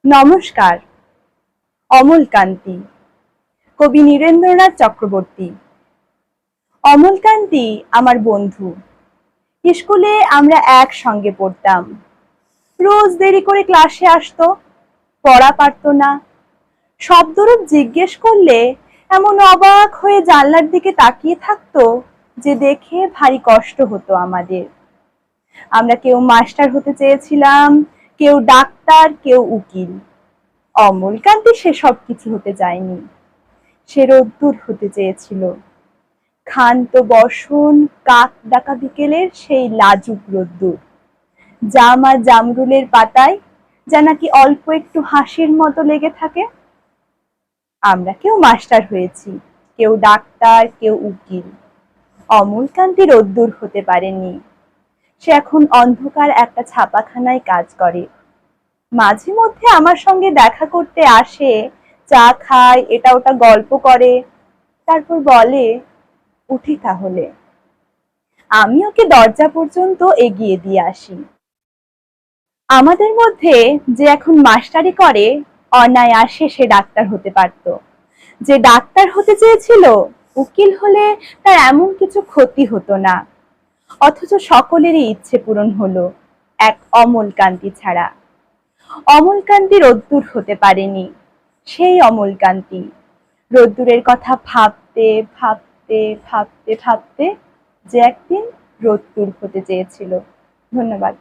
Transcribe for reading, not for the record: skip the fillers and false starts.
নমস্কার। অমলকান্তি, কবি নীরেন্দ্রনাথ চক্রবর্তী। অমলকান্তি আমার বন্ধু। স্কুলে আমরা একসঙ্গে পড়তাম। রোজ দেরি করে ক্লাসে আসতো, পড়া পারতো না। শব্দরূপ জিজ্ঞেস করলে এমন অবাক হয়ে জানলার দিকে তাকিয়ে থাকতো যে দেখে ভারী কষ্ট হতো আমাদের। আমরা কেউ মাস্টার হতে চেয়েছিলাম, কেউ ডাক্তার, কেউ উকিল। অমলকান্তি সেসব কিছু হতে চায়নি। সে রোদ্দুর হতে চেয়েছিল, ক্ষান্ত বসন, কাক ডাকা বিকেলের সেই লাজুক রোদ্দুর। জাম আর জামরুলের পাতায় যা নাকি অল্প একটু হাসির মতো লেগে থাকে। আমরা কেউ মাস্টার হয়েছি, কেউ ডাক্তার, কেউ উকিল। অমলকান্তি রোদ্দুর হতে পারেনি। সে এখন অন্ধকার একটা ছাপাখানায় কাজ করে। মাঝে মধ্যে আমার সঙ্গে দেখা করতে আসে, চা খায়, এটা ওটা গল্প করে, তারপর বলে, উঠি তাহলে। আমি ওকে দরজা পর্যন্ত এগিয়ে দিয়ে আসি। আমাদের মধ্যে যে এখন মাস্টারি করে, অনায়াসে সে ডাক্তার হতে পারত। যে ডাক্তার হতে চেয়েছিল, উকিল হলে তার এমন কিছু ক্ষতি হতো না। অথচ সকলেরই ইচ্ছে পূরণ হলো, এক অমলকান্তি ছাড়া। অমলকান্তি রোদ্দুর হতে পারেনি। সেই অমলকান্তি রোদ্দুরের কথা ভাবতে ভাবতে ভাবতে ভাবতে যে একদিন রোদ্দুর হতে চেয়েছিল। ধন্যবাদ।